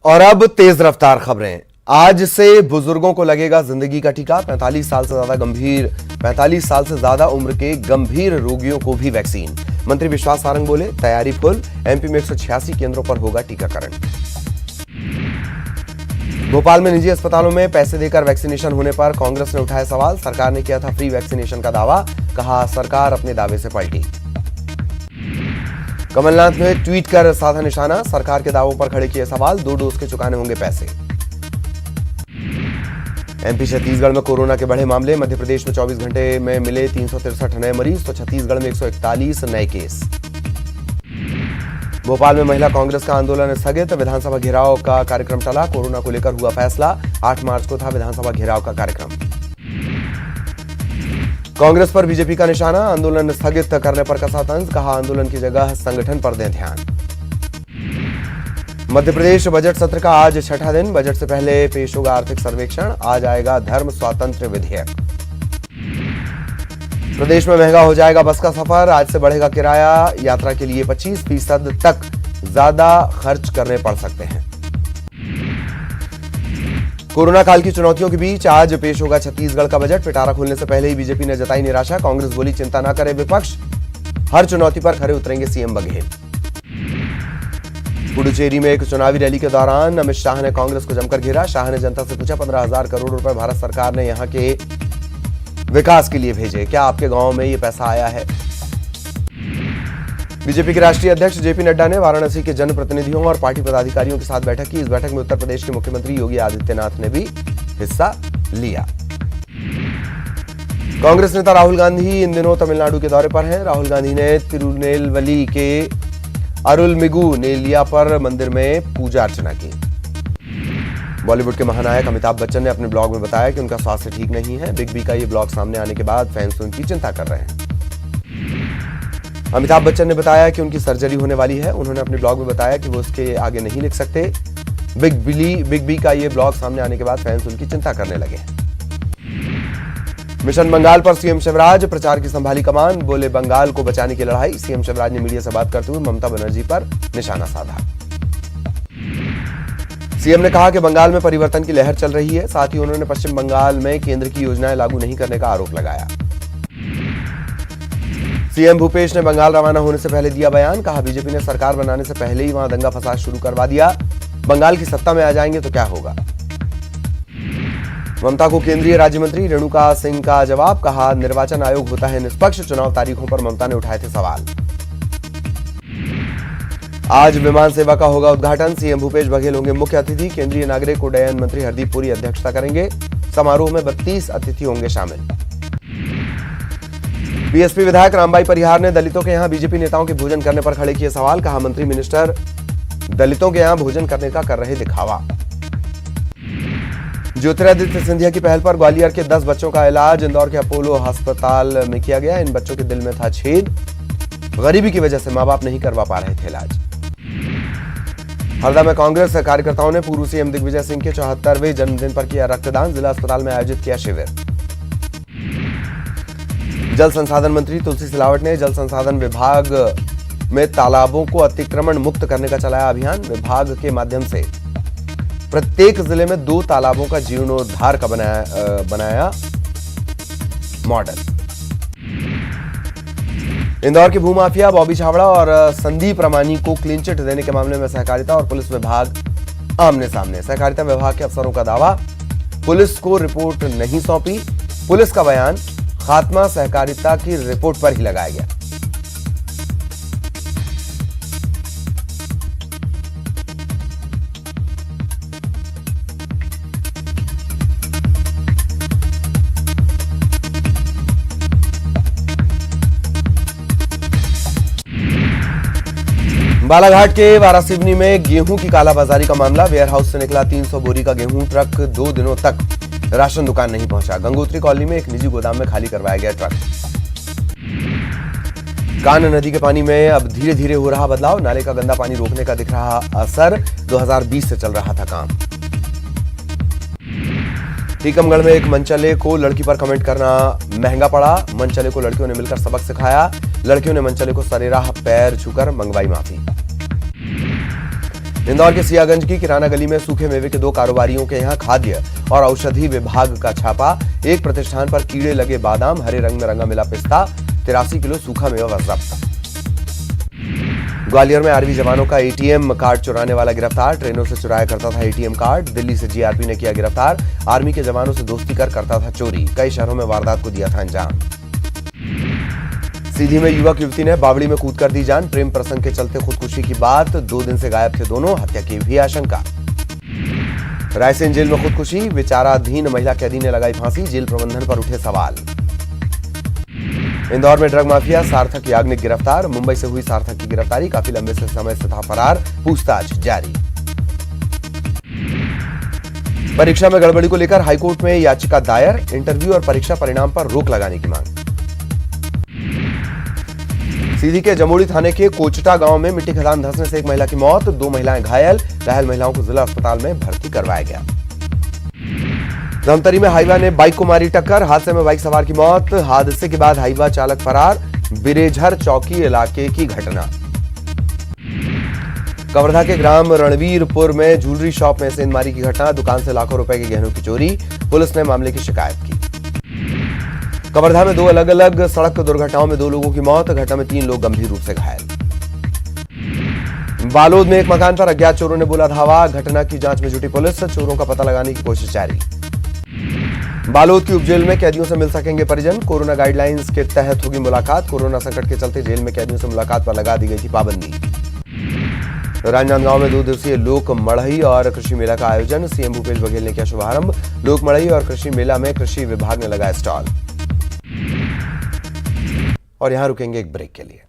और अब तेज रफ्तार खबरें। आज से बुजुर्गों को लगेगा जिंदगी का टीका। 45 साल से ज्यादा उम्र के गंभीर रोगियों को भी वैक्सीन। मंत्री विश्वास सारंग बोले, तैयारी फुल। एमपी में 186 केंद्रों पर होगा टीकाकरण। भोपाल में निजी अस्पतालों में पैसे देकर वैक्सीनेशन होने पर कांग्रेस ने उठाया सवाल। सरकार ने किया था फ्री वैक्सीनेशन का दावा, कहा सरकार अपने दावे से पलटी। कमलनाथ ने ट्वीट कर साधा निशाना, सरकार के दावों पर खड़े किए सवाल। 2 डोज के चुकाने होंगे पैसे। एमपी छत्तीसगढ़ में कोरोना के बढ़े मामले। मध्य प्रदेश में 24 घंटे में मिले 363 नए मरीज, तो छत्तीसगढ़ में 141 नए केस। भोपाल में महिला कांग्रेस का आंदोलन स्थगित। विधानसभा घेराव का कार्यक्रम टला। कोरोना को लेकर हुआ फैसला। 8 मार्च को था विधानसभा घेराव का कार्यक्रम। कांग्रेस पर बीजेपी का निशाना, आंदोलन स्थगित करने पर कसा तंज, कहा आंदोलन की जगह संगठन पर दें ध्यान। मध्य प्रदेश बजट सत्र का आज छठा दिन। बजट से पहले पेश होगा आर्थिक सर्वेक्षण। आज आएगा धर्म स्वातंत्र्य विधेयक। प्रदेश में महंगा हो जाएगा बस का सफर। आज से बढ़ेगा किराया। यात्रा के लिए 25% तक ज्यादा खर्च करने पड़ सकते हैं। कोरोना काल की चुनौतियों के बीच आज पेश होगा छत्तीसगढ़ का बजट। पिटारा खुलने से पहले ही बीजेपी ने जताई निराशा। कांग्रेस बोली, चिंता न करे विपक्ष, हर चुनौती पर खरे उतरेंगे सीएम बघेल। पुडुचेरी में एक चुनावी रैली के दौरान अमित शाह ने कांग्रेस को जमकर घेरा। शाह ने जनता से पूछा, 15,000 करोड़ रुपए भारत सरकार ने यहां के विकास के लिए भेजे, क्या आपके गांव में ये पैसा आया है? बीजेपी के राष्ट्रीय अध्यक्ष जेपी नड्डा ने वाराणसी के जनप्रतिनिधियों और पार्टी पदाधिकारियों के साथ बैठक की। इस बैठक में उत्तर प्रदेश के मुख्यमंत्री योगी आदित्यनाथ ने भी हिस्सा लिया। कांग्रेस नेता राहुल गांधी इन दिनों तमिलनाडु के दौरे पर हैं। राहुल गांधी ने तिरुनेलवेली के अरुलमिगु नेलिया पर मंदिर में पूजा अर्चना की। बॉलीवुड के महानायक अमिताभ बच्चन ने अपने ब्लॉग में बताया कि उनका स्वास्थ्य ठीक नहीं है। बिग बी का ये ब्लॉग सामने आने के बाद फैंस उनकी चिंता कर रहे हैं। अमिताभ बच्चन ने बताया कि उनकी सर्जरी होने वाली है। उन्होंने अपने ब्लॉग में बताया कि वो उसके आगे नहीं लिख सकते। बिग बी का ये ब्लॉग सामने आने के बाद फैंस उनकी चिंता करने लगे। मिशन बंगाल पर सीएम शिवराज प्रचार की संभाली कमान। बोले, बंगाल को बचाने की लड़ाई। सीएम शिवराज ने मीडिया से बात करते हुए ममता बनर्जी पर निशाना साधा। सीएम ने कहा कि बंगाल में परिवर्तन की लहर चल रही है। साथ ही उन्होंने पश्चिम बंगाल में केंद्र की योजनाएं लागू नहीं करने का आरोप लगाया। सीएम भूपेश ने बंगाल रवाना होने से पहले दिया बयान। कहा, बीजेपी ने सरकार बनाने से पहले ही वहां दंगा फसाद शुरू करवा दिया। बंगाल की सत्ता में आ जाएंगे तो क्या होगा? ममता को केंद्रीय राज्य मंत्री रेणुका सिंह का जवाब। कहा, निर्वाचन आयोग होता है निष्पक्ष। चुनाव तारीखों पर ममता ने उठाए थे सवाल। आज विमान सेवा का होगा उद्घाटन। सीएम भूपेश बघेल होंगे मुख्य अतिथि। केंद्रीय नागरिक उड्डयन मंत्री हरदीप पुरी अध्यक्षता करेंगे। समारोह में 32 अतिथि होंगे शामिल। बीएसपी विधायक रामबाई परिहार ने दलितों के यहां बीजेपी नेताओं के भोजन करने पर खड़े किए सवाल। कहा, मंत्री मिनिस्टर दलितों के यहां भोजन करने का कर रहे दिखावा। ज्योतिरादित्य सिंधिया की पहल पर ग्वालियर के 10 बच्चों का इलाज इंदौर के अपोलो अस्पताल में किया गया। इन बच्चों के दिल में था छेद। गरीबी की वजह से मां बाप नहीं करवा पा रहे थे इलाज। हरदा में कांग्रेस कार्यकर्ताओं ने पूर्व सीएम दिग्विजय सिंह के 74वें जन्मदिन पर किया रक्तदान। जिला अस्पताल में आयोजित किया शिविर। जल संसाधन मंत्री तुलसी सिलावट ने जल संसाधन विभाग में तालाबों को अतिक्रमण मुक्त करने का चलाया अभियान। विभाग के माध्यम से प्रत्येक जिले में 2 तालाबों का जीर्णोद्धार का बनाया मॉडल। इंदौर के भूमाफिया बॉबी छाबड़ा और संदीप रमानी को क्लीन चिट देने के मामले में सहकारिता और पुलिस विभाग आमने सामने। सहकारिता विभाग के अफसरों का दावा, पुलिस को रिपोर्ट नहीं सौंपी। पुलिस का बयान, खात्मा सहकारिता की रिपोर्ट पर ही लगाया गया। बालाघाट के वारासिवनी में गेहूं की कालाबाजारी का मामला। वेयरहाउस से निकला 300 बोरी का गेहूं। ट्रक 2 दिनों तक राशन दुकान नहीं पहुंचा। गंगोत्री कॉलोनी में एक निजी गोदाम में खाली करवाया गया ट्रक। कान नदी के पानी में अब धीरे धीरे हो रहा बदलाव। नाले का गंदा पानी रोकने का दिख रहा असर। 2020 से चल रहा था काम। टीकमगढ़ में एक मनचले को लड़की पर कमेंट करना महंगा पड़ा। मनचले को लड़कियों ने मिलकर सबक सिखाया। लड़कियों ने मनचले को सरेराह पैर छूकर मंगवाई माफी। इंदौर के सियागंज की किराना गली में सूखे मेवे के 2 कारोबारियों के यहां खाद्य और औषधि विभाग का छापा। एक प्रतिष्ठान पर कीड़े लगे बादाम, हरे रंग में रंगा मिला पिस्ता, 83 किलो सूखा मेवा जब्त। ग्वालियर में आर्मी जवानों का एटीएम कार्ड चुराने वाला गिरफ्तार। ट्रेनों से चुराया करता था एटीएम कार्ड। दिल्ली से जीआरपी ने किया गिरफ्तार। आर्मी के जवानों से दोस्ती कर करता था चोरी। कई शहरों में वारदात को दिया था अंजाम। सीधी में युवक युवती ने बावड़ी में कूद कर दी जान। प्रेम प्रसंग के चलते खुदकुशी की बात। 2 दिन से गायब थे दोनों। हत्या की भी आशंका। रायसेन जेल में खुदकुशी। विचाराधीन महिला कैदी ने लगाई फांसी। जेल प्रबंधन पर उठे सवाल। इंदौर में ड्रग माफिया सार्थक याग्निक गिरफ्तार। मुंबई से हुई सार्थक की गिरफ्तारी। काफी लंबे से समय से था फरार। पूछताछ जारी। परीक्षा में गड़बड़ी को लेकर हाईकोर्ट में याचिका दायर। इंटरव्यू और परीक्षा परिणाम पर रोक लगाने की मांग। सीधी के जमोड़ी थाने के कोचटा गांव में मिट्टी खदान धंसने से एक महिला की मौत। 2 महिलाएं घायल। घायल महिलाओं को जिला अस्पताल में भर्ती करवाया गया। धमतरी में हाईवा ने बाइक को मारी टक्कर। हादसे में बाइक सवार की मौत। हादसे के बाद हाईवा चालक फरार। बिरेझर चौकी इलाके की घटना। कवर्धा के ग्राम रणवीरपुर में ज्वेलरी शॉप में सेंधमारी की घटना। दुकान से लाखों रुपए के गहनों की चोरी। पुलिस ने मामले की शिकायत की। कवर्धा में 2 अलग अलग सड़क दुर्घटनाओं में 2 लोगों की मौत। घटना में 3 लोग गंभीर रूप से घायल। बालोद में एक मकान पर अज्ञात चोरों ने बोला धावा। घटना की जांच में जुटी पुलिस। चोरों का पता लगाने की कोशिश जारी। बालोद की उपजेल में कैदियों से मिल सकेंगे परिजन। कोरोना गाइडलाइंस के तहत होगी मुलाकात। कोरोना संकट के चलते जेल में कैदियों से मुलाकात पर लगा दी गई थी पाबंदी। राजनांदगांव में 2 दिवसीय लोक मड़ई और कृषि मेला का आयोजन। सीएम भूपेश बघेल ने किया शुभारंभ। लोक मड़ई और कृषि मेला में कृषि विभाग ने लगाया स्टॉल। और यहां रुकेंगे एक ब्रेक के लिए।